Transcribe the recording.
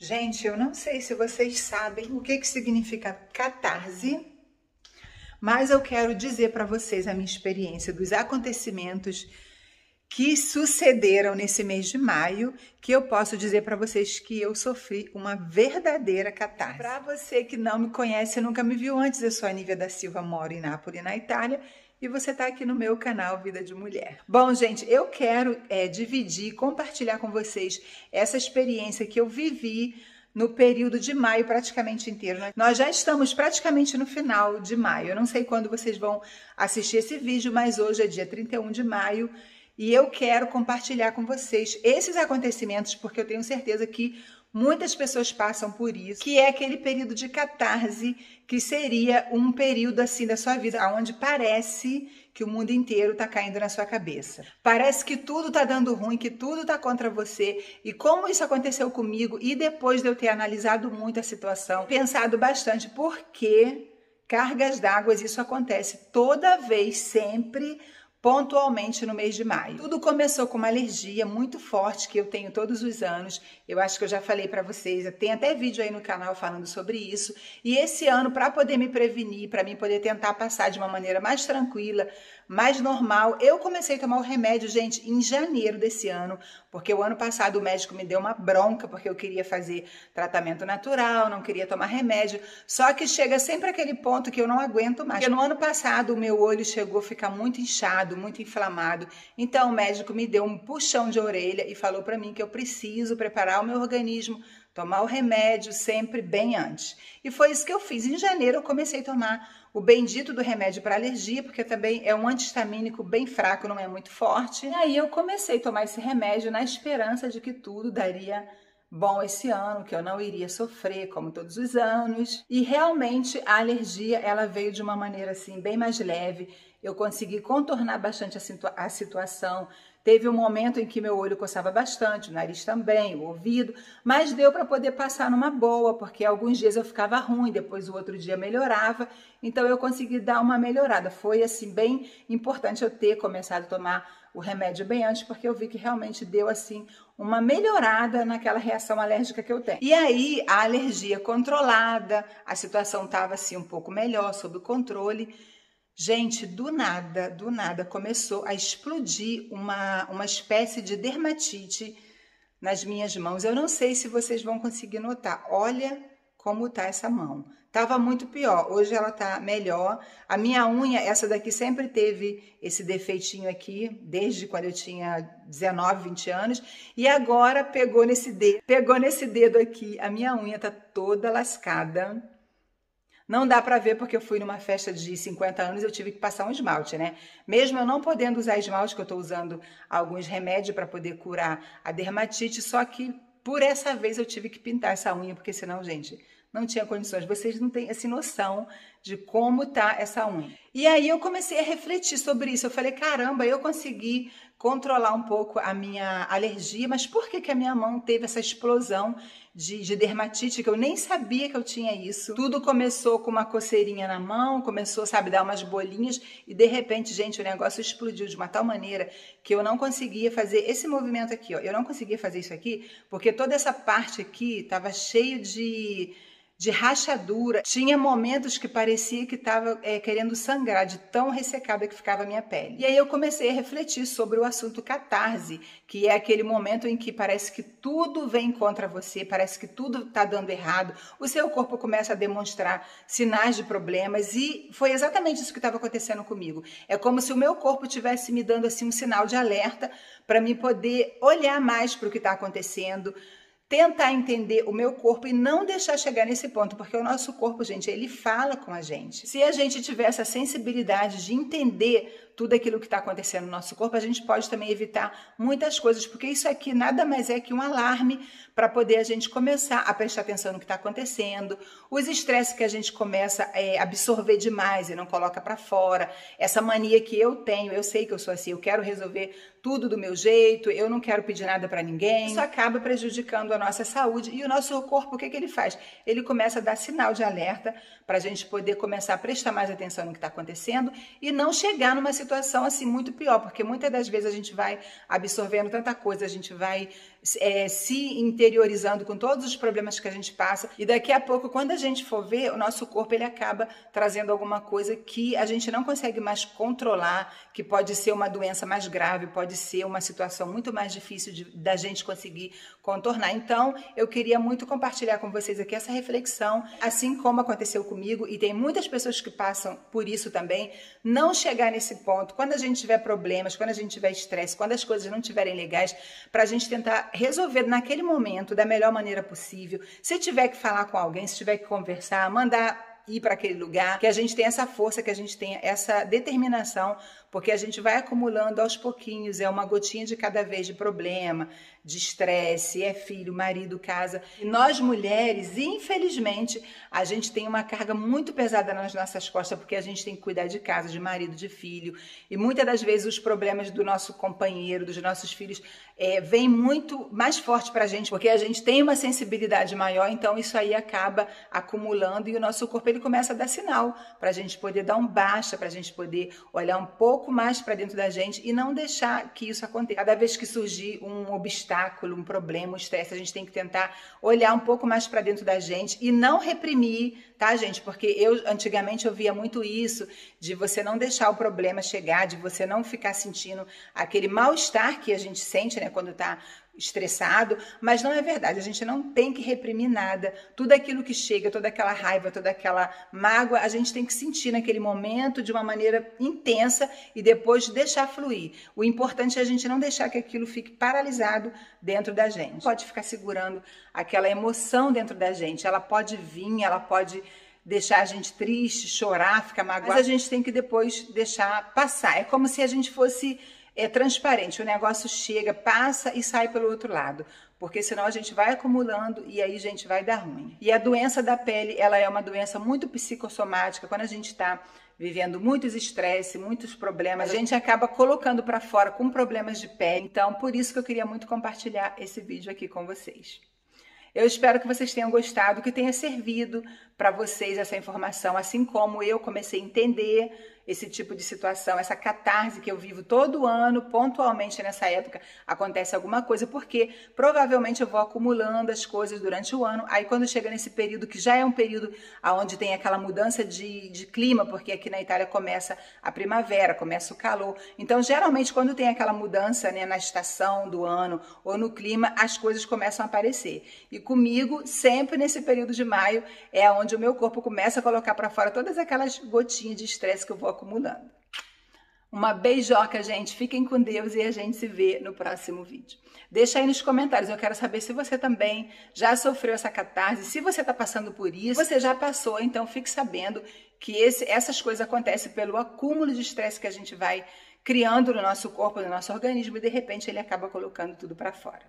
Gente, eu não sei se vocês sabem o que significa catarse, mas eu quero dizer para vocês a minha experiência dos acontecimentos que sucederam nesse mês de maio, que eu posso dizer para vocês que eu sofri uma verdadeira catarse. Para você que não me conhece, nunca me viu antes, eu sou a Nívia da Silva, moro em Nápoles, na Itália, e você está aqui no meu canal Vida de Mulher. Bom, gente, eu quero dividir, compartilhar com vocês essa experiência que eu vivi no período de maio praticamente inteiro. Nós já estamos praticamente no final de maio. Eu não sei quando vocês vão assistir esse vídeo, mas hoje é dia 31 de maio e eu quero compartilhar com vocês esses acontecimentos porque eu tenho certeza que muitas pessoas passam por isso, que é aquele período de catarse, que seria um período assim da sua vida, onde parece que o mundo inteiro está caindo na sua cabeça. Parece que tudo está dando ruim, que tudo está contra você. E como isso aconteceu comigo, e depois de eu ter analisado muito a situação, pensado bastante por que cargas d'água isso acontece toda vez, sempre, pontualmente no mês de maio. Tudo começou com uma alergia muito forte que eu tenho todos os anos. Eu acho que eu já falei para vocês, tem até vídeo aí no canal falando sobre isso. E esse ano, para poder me prevenir, para mim poder tentar passar de uma maneira mais tranquila, mais normal, eu comecei a tomar o remédio, gente, em janeiro desse ano, porque o ano passado o médico me deu uma bronca, porque eu queria fazer tratamento natural, não queria tomar remédio, só que chega sempre aquele ponto que eu não aguento mais. Porque no ano passado o meu olho chegou a ficar muito inchado, muito inflamado, então o médico me deu um puxão de orelha e falou para mim que eu preciso preparar o meu organismo, tomar o remédio sempre bem antes. E foi isso que eu fiz. Em janeiro eu comecei a tomar o bendito do remédio para alergia, porque também é um antihistamínico bem fraco, não é muito forte. E aí eu comecei a tomar esse remédio na esperança de que tudo daria bom esse ano, que eu não iria sofrer como todos os anos. E realmente a alergia, ela veio de uma maneira assim bem mais leve. Eu consegui contornar bastante a situação. Teve um momento em que meu olho coçava bastante, o nariz também, o ouvido, mas deu para poder passar numa boa, porque alguns dias eu ficava ruim, depois o outro dia melhorava, então eu consegui dar uma melhorada. Foi assim bem importante eu ter começado a tomar o remédio bem antes, porque eu vi que realmente deu assim uma melhorada naquela reação alérgica que eu tenho. E aí a alergia controlada, a situação estava assim um pouco melhor, sob controle. Gente, do nada, começou a explodir uma espécie de dermatite nas minhas mãos. Eu não sei se vocês vão conseguir notar. Olha como tá essa mão. Tava muito pior. Hoje ela tá melhor. A minha unha, essa daqui sempre teve esse defeitinho aqui, desde quando eu tinha 19, 20 anos. E agora pegou nesse dedo aqui. A minha unha tá toda lascada. Não dá pra ver porque eu fui numa festa de 50 anos e eu tive que passar um esmalte, né? Mesmo eu não podendo usar esmalte, que eu tô usando alguns remédios para poder curar a dermatite, só que por essa vez eu tive que pintar essa unha, porque senão, gente, não tinha condições. Vocês não têm essa noção de como tá essa unha. E aí eu comecei a refletir sobre isso. Eu falei, caramba, eu consegui controlar um pouco a minha alergia, mas por que a minha mão teve essa explosão de dermatite, que eu nem sabia que eu tinha isso? Tudo começou com uma coceirinha na mão, começou, sabe, dar umas bolinhas e de repente, gente, o negócio explodiu de uma tal maneira que eu não conseguia fazer esse movimento aqui, ó. Eu não conseguia fazer isso aqui porque toda essa parte aqui estava cheio de rachadura. Tinha momentos que parecia que estava querendo sangrar, de tão ressecada que ficava a minha pele. E aí eu comecei a refletir sobre o assunto catarse, que é aquele momento em que parece que tudo vem contra você, parece que tudo está dando errado, o seu corpo começa a demonstrar sinais de problemas e foi exatamente isso que estava acontecendo comigo. É como se o meu corpo estivesse me dando assim um sinal de alerta para mim poder olhar mais para o que está acontecendo, tentar entender o meu corpo e não deixar chegar nesse ponto, porque o nosso corpo, gente, ele fala com a gente. Se a gente tiver essa sensibilidade de entender tudo aquilo que está acontecendo no nosso corpo, a gente pode também evitar muitas coisas, porque isso aqui nada mais é que um alarme para poder a gente começar a prestar atenção no que está acontecendo, os estresses que a gente começa a absorver demais e não coloca para fora, essa mania que eu tenho, eu sei que eu sou assim, eu quero resolver tudo do meu jeito, eu não quero pedir nada para ninguém, isso acaba prejudicando a nossa saúde e o nosso corpo, o que ele faz? Ele começa a dar sinal de alerta para a gente poder começar a prestar mais atenção no que está acontecendo e não chegar numa situação assim muito pior, porque muitas das vezes a gente vai absorvendo tanta coisa, a gente vai se interiorizando com todos os problemas que a gente passa, e daqui a pouco, quando a gente for ver, o nosso corpo ele acaba trazendo alguma coisa que a gente não consegue mais controlar, que pode ser uma doença mais grave, pode ser uma situação muito mais difícil da gente conseguir contornar. Então, eu queria muito compartilhar com vocês aqui essa reflexão, assim como aconteceu comigo, e tem muitas pessoas que passam por isso também, não chegar nesse ponto, quando a gente tiver problemas, quando a gente tiver estresse, quando as coisas não estiverem legais, para a gente tentar resolver naquele momento da melhor maneira possível. Se tiver que falar com alguém, se tiver que conversar, mandar ir para aquele lugar, que a gente tenha essa força, que a gente tenha essa determinação, porque a gente vai acumulando aos pouquinhos, é uma gotinha de cada vez de problema, de estresse, é filho, marido, casa. E nós mulheres, infelizmente, a gente tem uma carga muito pesada nas nossas costas, porque a gente tem que cuidar de casa, de marido, de filho, e muitas das vezes os problemas do nosso companheiro, dos nossos filhos, vêm muito mais forte para a gente, porque a gente tem uma sensibilidade maior, então isso aí acaba acumulando e o nosso corpo ele começa a dar sinal para a gente poder dar um baixa, para a gente poder olhar um pouco mais para dentro da gente e não deixar que isso aconteça. Cada vez que surgir um obstáculo, um problema, um estresse, a gente tem que tentar olhar um pouco mais para dentro da gente e não reprimir, tá, gente? Porque antigamente eu via muito isso, de você não deixar o problema chegar, de você não ficar sentindo aquele mal-estar que a gente sente, né, quando tá estressado, mas não é verdade, a gente não tem que reprimir nada, tudo aquilo que chega, toda aquela raiva, toda aquela mágoa, a gente tem que sentir naquele momento de uma maneira intensa e depois deixar fluir. O importante é a gente não deixar que aquilo fique paralisado dentro da gente. Pode ficar segurando aquela emoção dentro da gente, ela pode vir, ela pode deixar a gente triste, chorar, ficar magoado, mas a gente tem que depois deixar passar. É como se a gente fosse transparente, o negócio chega, passa e sai pelo outro lado, porque senão a gente vai acumulando e aí, gente, vai dar ruim. E a doença da pele, ela é uma doença muito psicossomática. Quando a gente está vivendo muitos estresse, muitos problemas, a gente acaba colocando para fora com problemas de pele. Então, por isso que eu queria muito compartilhar esse vídeo aqui com vocês. Eu espero que vocês tenham gostado, que tenha servido para vocês essa informação, assim como eu comecei a entender esse tipo de situação, essa catarse que eu vivo todo ano, pontualmente nessa época acontece alguma coisa, porque provavelmente eu vou acumulando as coisas durante o ano, aí quando chega nesse período, que já é um período onde tem aquela mudança de clima, porque aqui na Itália começa a primavera, começa o calor, então geralmente quando tem aquela mudança, né, na estação do ano ou no clima, as coisas começam a aparecer. E comigo, sempre nesse período de maio, é onde o meu corpo começa a colocar para fora todas aquelas gotinhas de estresse que eu vou acumulando. Uma beijoca, gente. Fiquem com Deus e a gente se vê no próximo vídeo. Deixa aí nos comentários. Eu quero saber se você também já sofreu essa catarse. Se você está passando por isso, você já passou, então fique sabendo que essas coisas acontecem pelo acúmulo de estresse que a gente vai criando no nosso corpo, no nosso organismo, e de repente ele acaba colocando tudo para fora.